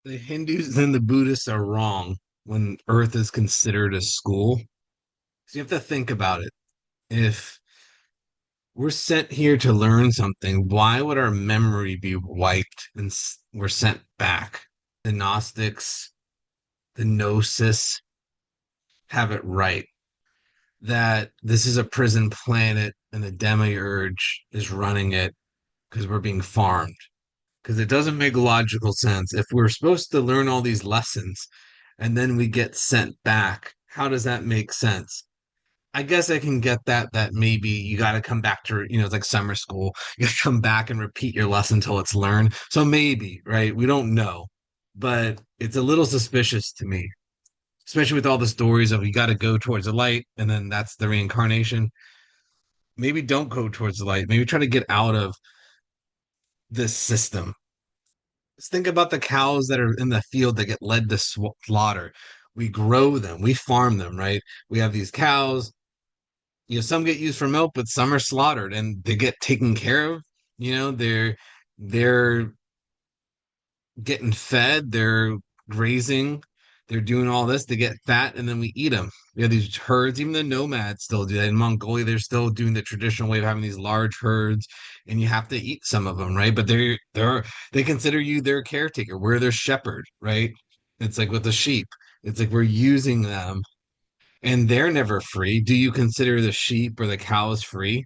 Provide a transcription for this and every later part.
The Hindus and the Buddhists are wrong when Earth is considered a school. So you have to think about it. If we're sent here to learn something, why would our memory be wiped and we're sent back? The Gnostics, the gnosis have it right that this is a prison planet and the Demiurge is running it because we're being farmed. Because it doesn't make logical sense. If we're supposed to learn all these lessons and then we get sent back, how does that make sense? I guess I can get that maybe you got to come back to, it's like summer school. You got to come back and repeat your lesson until it's learned. So maybe, right? We don't know, but it's a little suspicious to me, especially with all the stories of you got to go towards the light and then that's the reincarnation. Maybe don't go towards the light. Maybe try to get out of this system. Just think about the cows that are in the field that get led to slaughter. We grow them, we farm them, right? We have these cows. Some get used for milk, but some are slaughtered and they get taken care of. They're getting fed, they're grazing, they're doing all this. They get fat, and then we eat them. We have these herds. Even the nomads still do that. In Mongolia, they're still doing the traditional way of having these large herds, and you have to eat some of them, right? But they consider you their caretaker. We're their shepherd, right? It's like with the sheep. It's like we're using them, and they're never free. Do you consider the sheep or the cows free?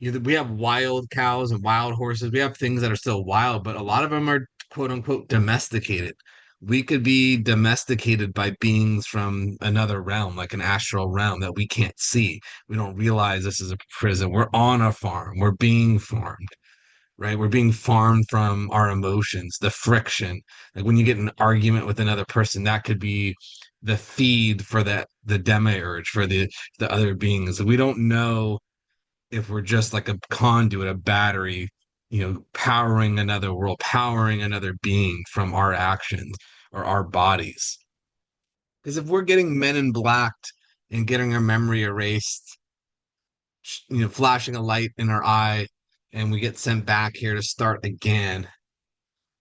We have wild cows and wild horses. We have things that are still wild, but a lot of them are quote unquote domesticated. We could be domesticated by beings from another realm, like an astral realm that we can't see. We don't realize this is a prison. We're on a farm. We're being farmed, right? We're being farmed from our emotions, the friction. Like when you get an argument with another person, that could be the feed for the demiurge, for the other beings. We don't know if we're just like a conduit, a battery, powering another world, powering another being from our actions or our bodies. Because if we're getting men in blacked and getting our memory erased, flashing a light in our eye, and we get sent back here to start again,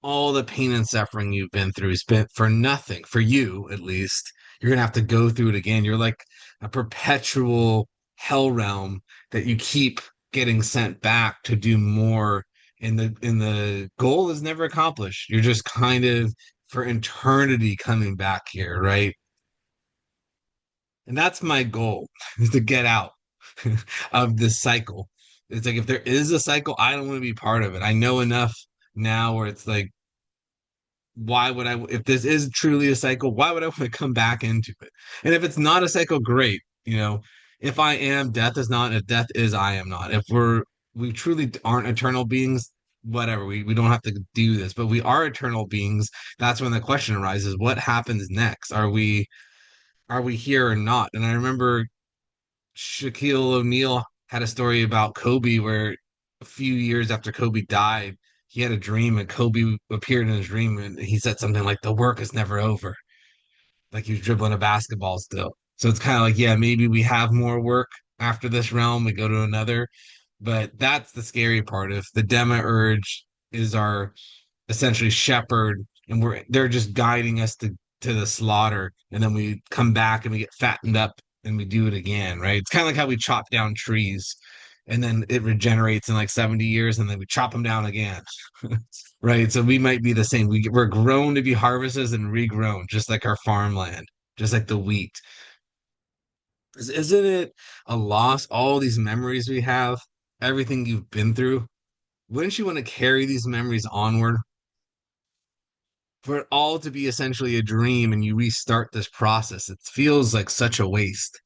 all the pain and suffering you've been through is been for nothing, for you at least. You're gonna have to go through it again. You're like a perpetual hell realm that you keep getting sent back to do more, and the goal is never accomplished. You're just kind of for eternity coming back here, right? And that's my goal is to get out of this cycle. It's like if there is a cycle, I don't want to be part of it. I know enough now where it's like why would I, if this is truly a cycle, why would I want to come back into it? And if it's not a cycle, great. If I am, death is not. If death is, I am not. If we truly aren't eternal beings, whatever. We don't have to do this, but we are eternal beings. That's when the question arises: what happens next? Are we here or not? And I remember Shaquille O'Neal had a story about Kobe where a few years after Kobe died, he had a dream and Kobe appeared in his dream and he said something like, "The work is never over." Like he was dribbling a basketball still. So it's kind of like, yeah, maybe we have more work after this realm, we go to another. But that's the scary part. If the Demiurge is our essentially shepherd and they're just guiding us to the slaughter, and then we come back and we get fattened up and we do it again, right? It's kind of like how we chop down trees and then it regenerates in like 70 years and then we chop them down again. Right, so we might be the same. We're grown to be harvested and regrown, just like our farmland, just like the wheat. Isn't it a loss? All these memories we have, everything you've been through. Wouldn't you want to carry these memories onward? For it all to be essentially a dream and you restart this process, it feels like such a waste.